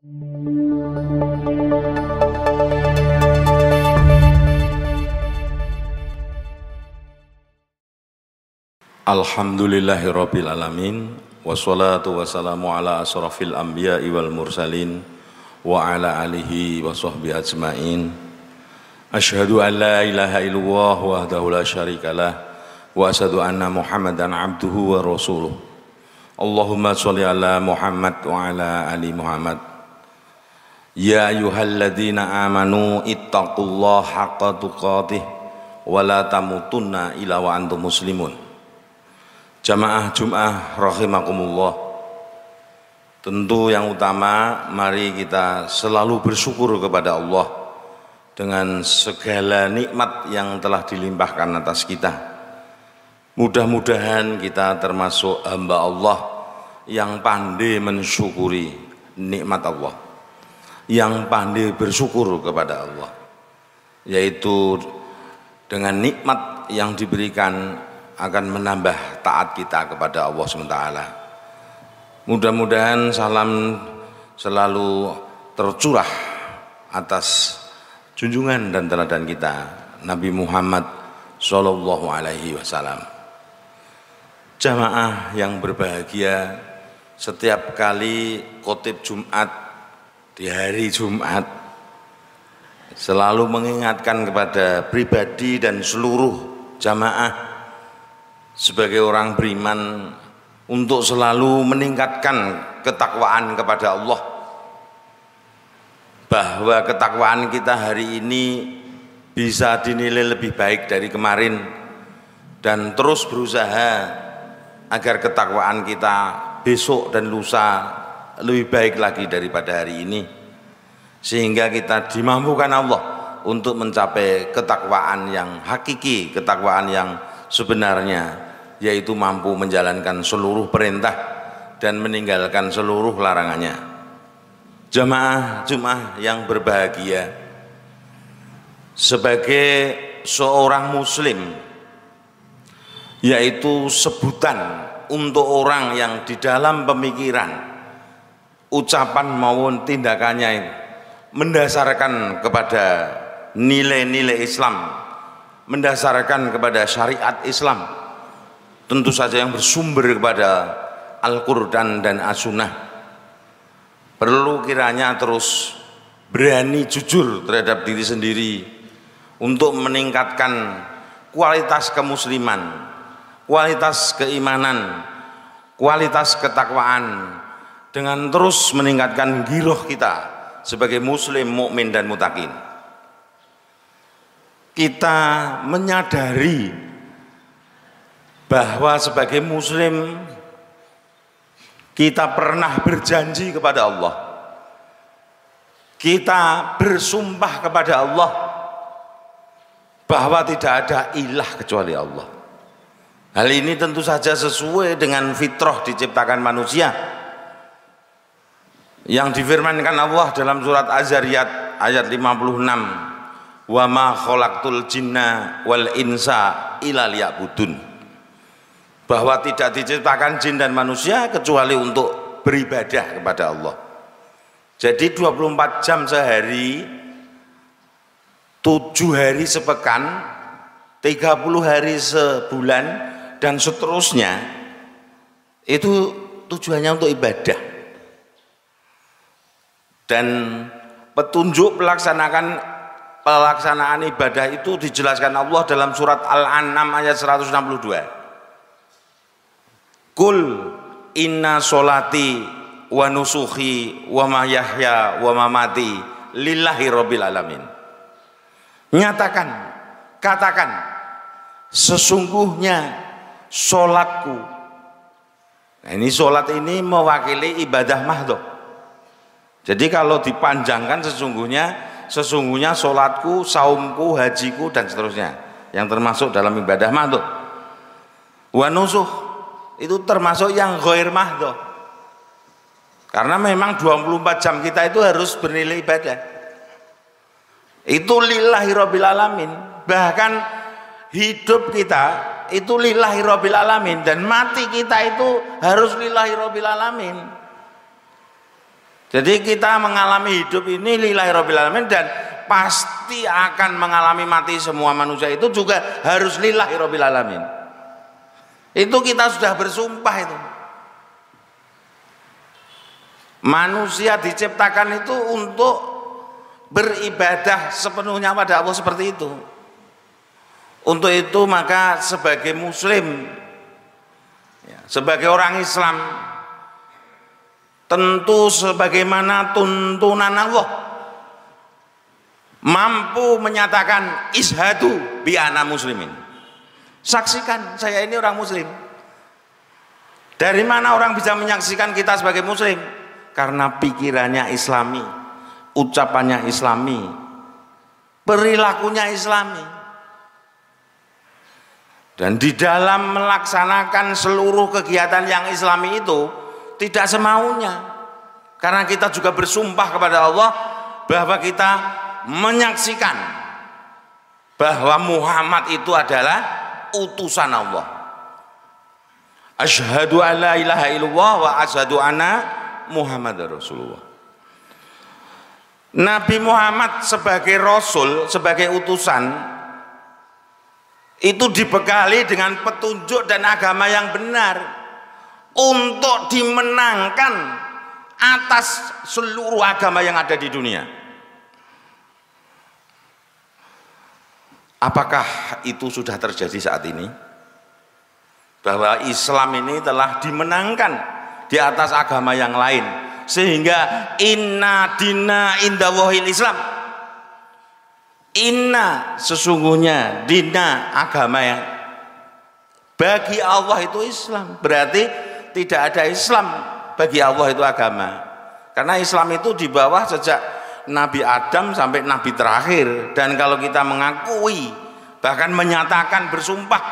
Alhamdulillahirabbil alamin wassalatu wassalamu ala asrafil anbiya'i wal mursalin wa ala alihi wa sahbihi ajmain. Asyhadu an la ilaha illallah wahdahu la syarikalah wa asyhadu anna Muhammadan abduhu wa rasuluh. Allahumma sholli ala Muhammad wa ala ali Muhammad. Ya ayyuhalladzina amanu ittaqullaha haqqa tuqatih wa la tamutunna illa wa antum muslimun. Jamaah Jum'ah rahimakumullah. Tentu yang utama mari kita selalu bersyukur kepada Allah dengan segala nikmat yang telah dilimpahkan atas kita. Mudah-mudahan kita termasuk hamba Allah yang pandai mensyukuri nikmat Allah, yang pandai bersyukur kepada Allah, yaitu dengan nikmat yang diberikan akan menambah taat kita kepada Allah SWT. Mudah-mudahan salam selalu tercurah atas junjungan dan teladan kita Nabi Muhammad Sallallahu Alaihi Wasallam. Jamaah yang berbahagia, setiap kali khotib Jumat di hari Jumat selalu mengingatkan kepada pribadi dan seluruh jamaah sebagai orang beriman untuk selalu meningkatkan ketakwaan kepada Allah, bahwa ketakwaan kita hari ini bisa dinilai lebih baik dari kemarin, dan terus berusaha agar ketakwaan kita besok dan lusa lebih baik lagi daripada hari ini, sehingga kita dimampukan Allah untuk mencapai ketakwaan yang hakiki, ketakwaan yang sebenarnya, yaitu mampu menjalankan seluruh perintah dan meninggalkan seluruh larangannya. Jamaah Jumat yang berbahagia, sebagai seorang muslim, yaitu sebutan untuk orang yang di dalam pemikiran, ucapan maupun tindakannya mendasarkan kepada nilai-nilai Islam, mendasarkan kepada syariat Islam, tentu saja yang bersumber kepada Al-Quran dan As-Sunnah. Perlu kiranya terus berani jujur terhadap diri sendiri untuk meningkatkan kualitas kemusliman, kualitas keimanan, kualitas ketakwaan, dengan terus meningkatkan giroh kita sebagai muslim, mukmin dan mutakin. Kita menyadari bahwa sebagai muslim kita pernah berjanji kepada Allah, kita bersumpah kepada Allah bahwa tidak ada ilah kecuali Allah. Hal ini tentu saja sesuai dengan fitrah diciptakan manusia yang difirmankan Allah dalam surat Az-Zariyat ayat 56, wa ma khalaqtul jinna wal insa illa liya'budun, bahwa tidak diciptakan jin dan manusia kecuali untuk beribadah kepada Allah. Jadi 24 jam sehari, 7 hari sepekan, 30 hari sebulan, dan seterusnya, itu tujuannya untuk ibadah. Dan petunjuk pelaksanaan ibadah itu dijelaskan Allah dalam surat Al-An'am ayat 162. Kul inna sholati wa nusuhi wa mahyaya wa mamati lillahi rabbil alamin. Nyatakan, katakan, sesungguhnya sholatku. Nah, ini sholat ini mewakili ibadah mahdhah. Jadi kalau dipanjangkan sesungguhnya sholatku, saumku, hajiku dan seterusnya, yang termasuk dalam ibadah mahdhah. Wa nusuh itu termasuk yang ghair mahdhah, karena memang 24 jam kita itu harus bernilai ibadah. Itu lillahi rabbil alamin. Bahkan hidup kita itu lillahi rabbil alamin, dan mati kita itu harus lillahi rabbil alamin. Jadi kita mengalami hidup ini lillahi rabbil alamin, dan pasti akan mengalami mati. Semua manusia itu juga harus lillahi rabbil alamin. Itu kita sudah bersumpah itu. Manusia diciptakan itu untuk beribadah sepenuhnya pada Allah, seperti itu. Untuk itu maka sebagai muslim, sebagai orang Islam, tentu sebagaimana tuntunan Allah, mampu menyatakan ishadu bi ana muslimin. Saksikan saya ini orang muslim. Dari mana orang bisa menyaksikan kita sebagai muslim? Karena pikirannya islami, ucapannya islami, perilakunya islami. Dan di dalam melaksanakan seluruh kegiatan yang islami itu tidak semaunya, karena kita juga bersumpah kepada Allah bahwa kita menyaksikan bahwa Muhammad itu adalah utusan Allah. Asyhadu an la ilaha illallah wa asyhadu anna Muhammadar Rasulullah. Nabi Muhammad sebagai rasul, sebagai utusan, itu dibekali dengan petunjuk dan agama yang benar untuk dimenangkan atas seluruh agama yang ada di dunia. Apakah itu sudah terjadi saat ini? Bahwa Islam ini telah dimenangkan di atas agama yang lain, sehingga inna dina indallahil Islam. Inna, sesungguhnya, dina, agama yang bagi Allah itu Islam. Berarti tidak ada Islam bagi Allah itu agama. Karena Islam itu di bawah sejak Nabi Adam sampai Nabi terakhir. Dan kalau kita mengakui, bahkan menyatakan, bersumpah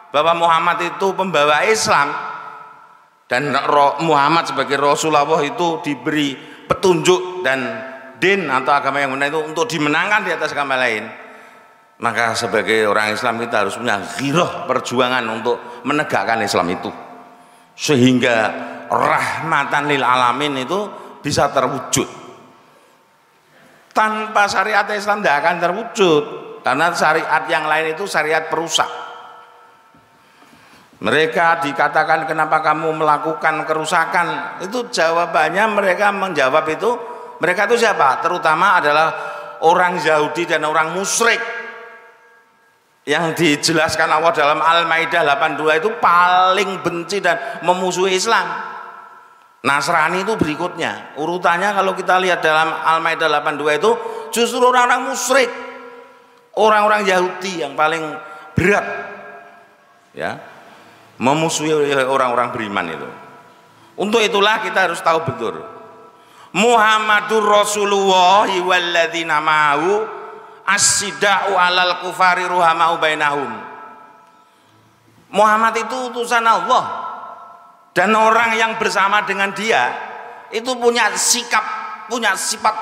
bahwa Muhammad itu pembawa Islam, dan Muhammad sebagai Rasulullah itu diberi petunjuk dan din atau agama yang benar itu untuk dimenangkan di atas agama lain, maka sebagai orang Islam kita harus punya ghirah, perjuangan untuk menegakkan Islam itu, sehingga rahmatan lil alamin itu bisa terwujud. Tanpa syariat Islam tidak akan terwujud, karena syariat yang lain itu syariat perusak. Mereka dikatakan kenapa kamu melakukan kerusakan, itu jawabannya mereka menjawab itu, mereka itu siapa? Terutama adalah orang Yahudi dan orang musyrik yang dijelaskan Allah dalam Al-Maidah 82 itu paling benci dan memusuhi Islam. Nasrani itu berikutnya urutannya. Kalau kita lihat dalam Al-Maidah 82 itu justru orang-orang musyrik, orang-orang Yahudi yang paling berat, ya, memusuhi orang-orang beriman itu. Untuk itulah kita harus tahu betul, Muhammadur Rasulullah walladzina ma'ahu as-sidda'u 'alal kufari ruhama'u bainahum. Muhammad itu utusan Allah, dan orang yang bersama dengan dia itu punya sikap, punya sifat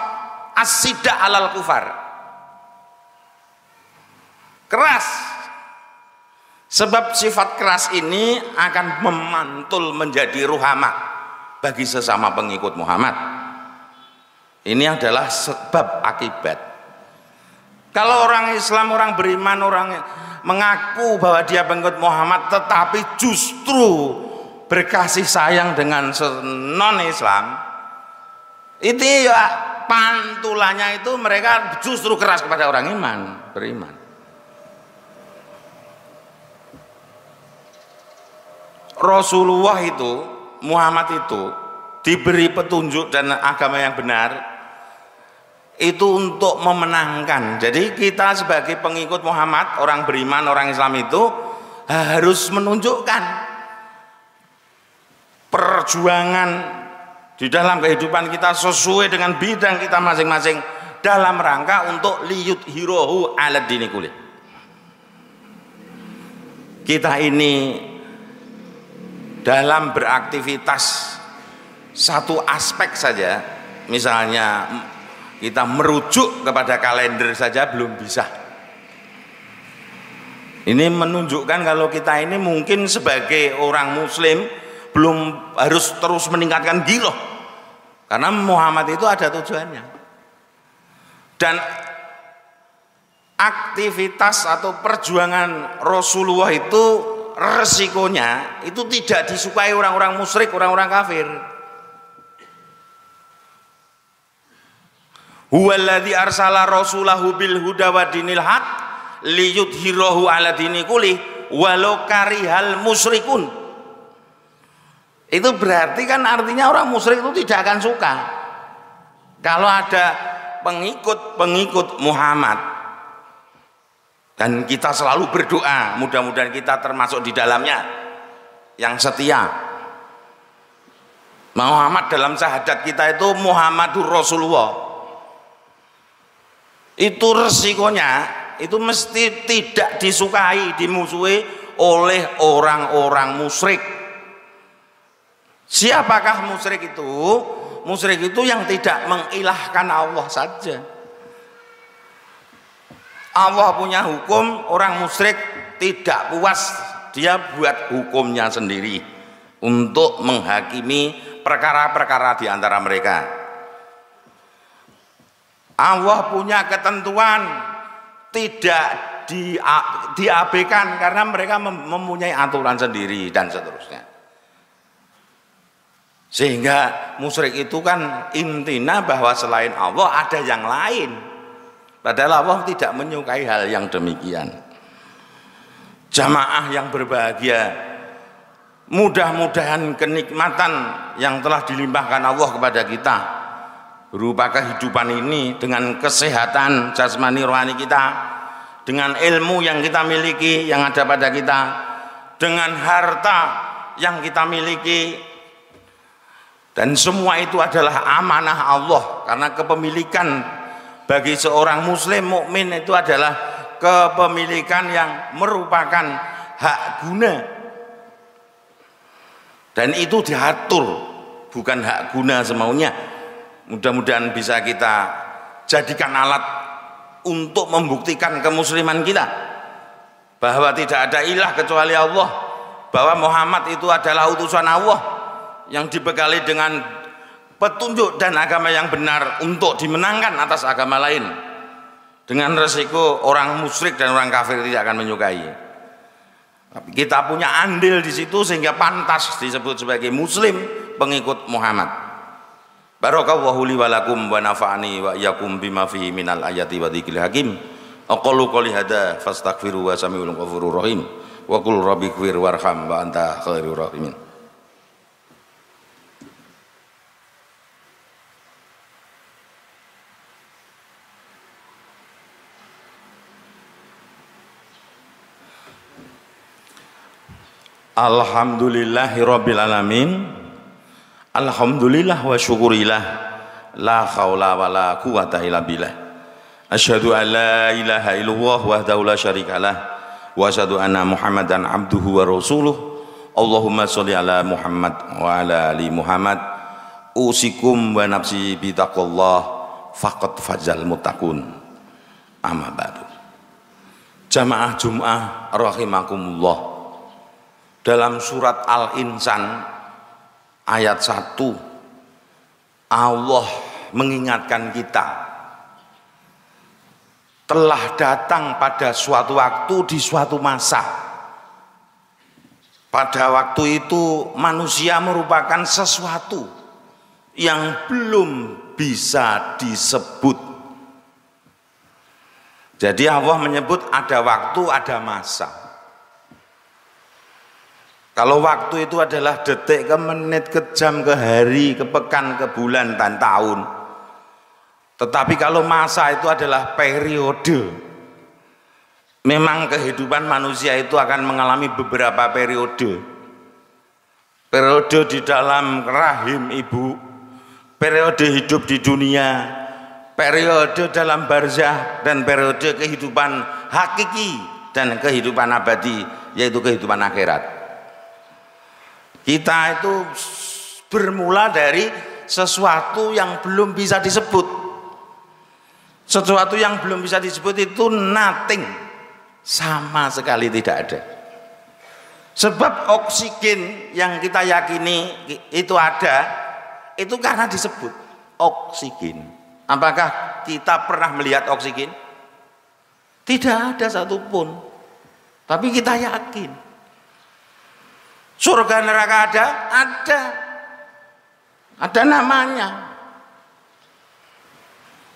as-sidda' 'alal kufar, keras. Sebab sifat keras ini akan memantul menjadi ruhama bagi sesama pengikut Muhammad. Ini adalah sebab akibat. Kalau orang Islam, orang beriman, orang mengaku bahwa dia pengikut Muhammad, tetapi justru berkasih sayang dengan non-Islam, itu ya pantulannya itu mereka justru keras kepada orang iman, beriman. Rasulullah itu, Muhammad itu diberi petunjuk dan agama yang benar itu untuk memenangkan. Jadi kita sebagai pengikut Muhammad, orang beriman, orang Islam itu harus menunjukkan perjuangan di dalam kehidupan kita sesuai dengan bidang kita masing-masing dalam rangka untuk liyut hirohu ala dini kulih. Kita ini dalam beraktivitas satu aspek saja, misalnya kita merujuk kepada kalender saja belum bisa. Ini menunjukkan kalau kita ini mungkin sebagai orang muslim belum harus terus meningkatkan giroh Karena Muhammad itu ada tujuannya. Dan aktivitas atau perjuangan Rasulullah itu resikonya itu tidak disukai orang-orang musyrik, orang-orang kafir. Huwallazi arsala rasulahu bil huda wa dinil haq liyudhhirahu ala dini kulli walau karihal musyrikun. Itu berarti kan artinya orang musyrik itu tidak akan suka kalau ada pengikut Muhammad. Dan kita selalu berdoa, mudah-mudahan kita termasuk di dalamnya yang setia. Muhammad dalam syahadat kita itu Muhammadur Rasulullah. Itu resikonya itu mesti tidak disukai, dimusuhi oleh orang-orang musyrik. Siapakah musyrik itu? Musyrik itu yang tidak mengilahkan Allah saja. Allah punya hukum, orang musyrik tidak puas, dia buat hukumnya sendiri untuk menghakimi perkara-perkara di antara mereka. Allah punya ketentuan tidak diabaikan karena mereka mempunyai aturan sendiri dan seterusnya. Sehingga musyrik itu kan intinya bahwa selain Allah ada yang lain. Padahal Allah tidak menyukai hal yang demikian. Jamaah yang berbahagia, mudah-mudahan kenikmatan yang telah dilimpahkan Allah kepada kita berupa kehidupan ini dengan kesehatan jasmani rohani kita, dengan ilmu yang kita miliki yang ada pada kita, dengan harta yang kita miliki, dan semua itu adalah amanah Allah. Karena kepemilikan bagi seorang muslim mukmin itu adalah kepemilikan yang merupakan hak guna, dan itu diatur, bukan hak guna semaunya. Mudah-mudahan bisa kita jadikan alat untuk membuktikan kemusliman kita bahwa tidak ada ilah kecuali Allah, bahwa Muhammad itu adalah utusan Allah yang dibekali dengan petunjuk dan agama yang benar untuk dimenangkan atas agama lain, dengan resiko orang musyrik dan orang kafir tidak akan menyukai. Tapi kita punya andil di situ sehingga pantas disebut sebagai muslim pengikut Muhammad. Barakallahu li wa lakum wa nafa'ani wa iyyakum bima fihi minal ayati wa dzikril hakim. Aqulu qouli hadza fastaghfiru wa samiul ghafurur rahim. Wa qul rabbighfir warham wa anta khairur rahimin. Alhamdulillahi rabbil alamin. Alhamdulillah wa syukurillah, la khawla wa la quwata illa billah. Asyhadu an la ilaha illallah wahdahu la syarikalah wa asyhadu anna Muhammadan abduhu wa rasuluh. Allahumma sholli ala Muhammad wa ala ali Muhammad. Usikum wa nafsi bi taqwallah faqad fazal muttaqun. Amma ba'du. Jamaah Jumat rahimakumullah. Dalam surat Al-Insan ayat 1 Allah mengingatkan kita telah datang pada suatu waktu di suatu masa. Pada waktu itu manusia merupakan sesuatu yang belum bisa disebut. Jadi Allah menyebut ada waktu, ada masa. Kalau waktu itu adalah detik, ke menit, ke jam, ke hari, ke pekan, ke bulan, dan tahun. Tetapi kalau masa itu adalah periode. Memang kehidupan manusia itu akan mengalami beberapa periode. Periode di dalam rahim ibu, periode hidup di dunia, periode dalam barzah, dan periode kehidupan hakiki dan kehidupan abadi, yaitu kehidupan akhirat. Kita itu bermula dari sesuatu yang belum bisa disebut. Sesuatu yang belum bisa disebut itu nothing, sama sekali tidak ada. Sebab oksigen yang kita yakini itu ada, itu karena disebut oksigen. Apakah kita pernah melihat oksigen? Tidak ada satupun. Tapi kita yakin. Surga neraka ada? Ada. Ada namanya.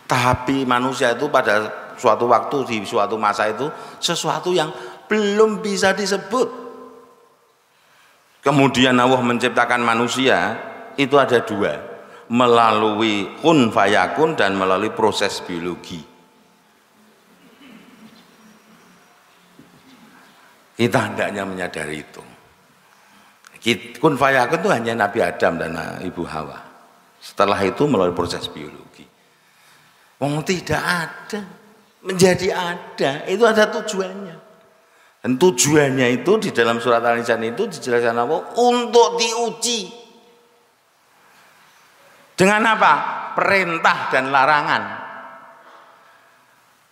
Tapi manusia itu pada suatu waktu, di suatu masa itu, sesuatu yang belum bisa disebut. Kemudian Allah menciptakan manusia, itu ada dua, melalui kun fayakun dan melalui proses biologi. Kita hendaknya menyadari itu. Kun fayakun itu hanya Nabi Adam dan Ibu Hawa. Setelah itu melalui proses biologi. Tidak ada, menjadi ada, itu ada tujuannya. Dan tujuannya itu di dalam surat Al-Insan itu dijelaskan apa? Untuk diuji. Dengan apa? Perintah dan larangan.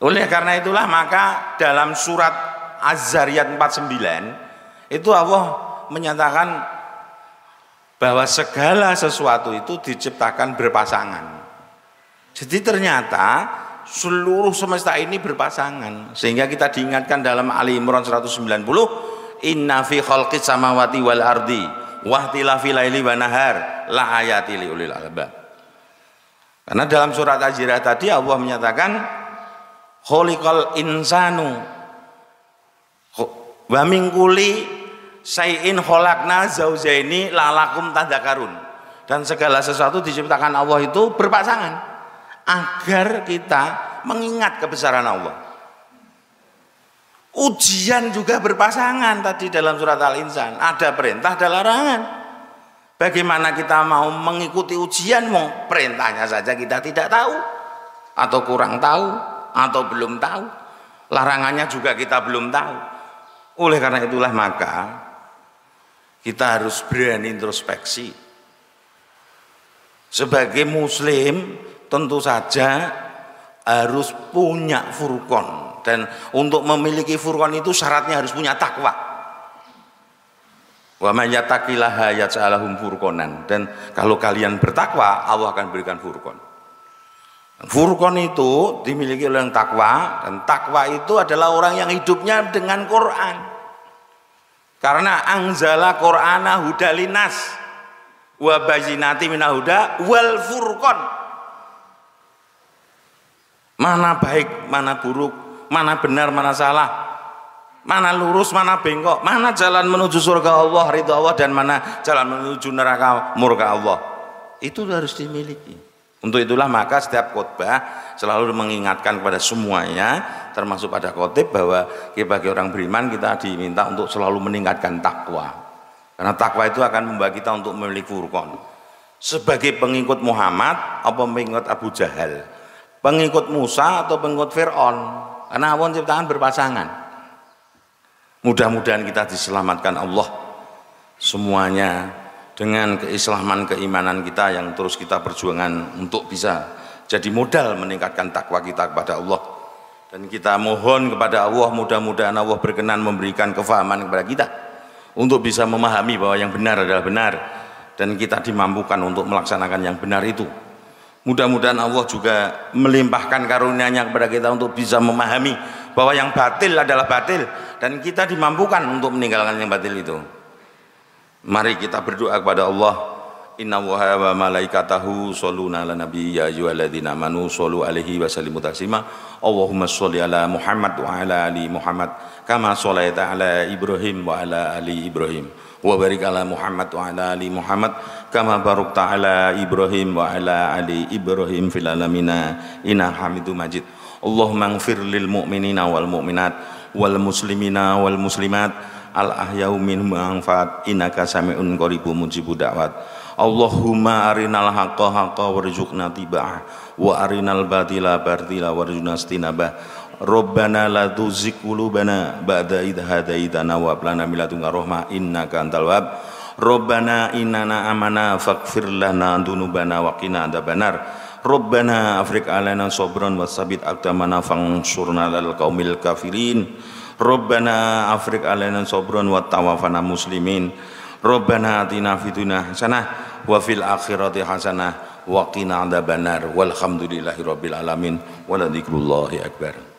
Oleh karena itulah maka dalam surat Az-Zariyat 49 itu Allah menyatakan bahwa segala sesuatu itu diciptakan berpasangan. Jadi ternyata seluruh semesta ini berpasangan, sehingga kita diingatkan dalam Ali Imran 190, inna fi khalqis samawati wal ardi wa ihtilafil laili wan nahar la ayati liulil albab. Karena dalam surat Az-Zariyat tadi Allah menyatakan khuliqal insanu wa min kulli syai'in khalaqna zaujaini lalakum tadzakarun. Dan segala sesuatu diciptakan Allah itu berpasangan agar kita mengingat kebesaran Allah. Ujian juga berpasangan tadi dalam surat Al-Insan, ada perintah, ada larangan. Bagaimana kita mau mengikuti ujian, perintahnya saja kita tidak tahu, atau kurang tahu, atau belum tahu. Larangannya juga kita belum tahu. Oleh karena itulah maka kita harus berani introspeksi. Sebagai muslim tentu saja harus punya furqan, dan untuk memiliki furqan itu syaratnya harus punya takwa. Wa may yattaqillaha yaj'al lahu furqanan, dan kalau kalian bertakwa Allah akan berikan furqan. Furqan itu dimiliki oleh yang takwa, dan takwa itu adalah orang yang hidupnya dengan Quran. Karena anzala Qur'ana hudalinas wa bayyinati minal huda wal furqan. Mana baik, mana buruk, mana benar, mana salah, mana lurus, mana bengkok, mana jalan menuju surga Allah, ridha Allah, dan mana jalan menuju neraka murka Allah. Itu harus dimiliki. Untuk itulah maka setiap khotbah selalu mengingatkan kepada semuanya, termasuk pada khotib, bahwa bagi orang beriman kita diminta untuk selalu meningkatkan takwa. Karena takwa itu akan membawa kita untuk memiliki furqan. Sebagai pengikut Muhammad atau pengikut Abu Jahal, pengikut Musa atau pengikut Fir'aun, karena Allah ciptaan berpasangan. Mudah-mudahan kita diselamatkan Allah semuanya dengan keislaman keimanan kita yang terus kita perjuangan untuk bisa jadi modal meningkatkan takwa kita kepada Allah. Dan kita mohon kepada Allah, mudah-mudahan Allah berkenan memberikan kefahaman kepada kita untuk bisa memahami bahwa yang benar adalah benar, dan kita dimampukan untuk melaksanakan yang benar itu. Mudah-mudahan Allah juga melimpahkan karunia-Nya kepada kita untuk bisa memahami bahwa yang batil adalah batil, dan kita dimampukan untuk meninggalkan yang batil itu. Mari kita berdoa kepada Allah. Innallaha wa malaikatahu shalluna 'alan nabi ya ayyuhalladzina amanu shallu 'alaihi wa sallimu taslima. Allahumma shalli 'ala Muhammad wa 'ala ali Muhammad kama shallaita 'ala Ibrahim wa 'ala ali Ibrahim. Wa barik 'ala Muhammad wa 'ala ali Muhammad kama barakta 'ala Ibrahim wa 'ala ali Ibrahim fil alamin innaka Hamidum Majid. Allahumma ighfir lil mu'minina wal mu'minat wal muslimina wal muslimat al ahyau minhum anfat innaka sami'un qaribun mujibud da'wat. Allahumma arinal haqqa haqqa warzuqna tiba'ah wa arinal batila batila warzuqna istinabah. Rabbana la tuzigh qulubana ba'da idh hadaitana wa hab lana min ladunka rahmah innaka antal wahhab. Rabbana innana amana faghfir lana dzunubana wa qina adzabannar. Rabbana afriq alaina sabran wasabbit aqdamana fansurna 'alal qaumil kafirin. Rabbana afriq alaina sabran wa tawaffana muslimin. Rabbana atina fid dunya hasanah wa fil akhirati hasanah wa qina adzabannar walhamdulillahirabbil alamin wa la dzikrullahi akbar.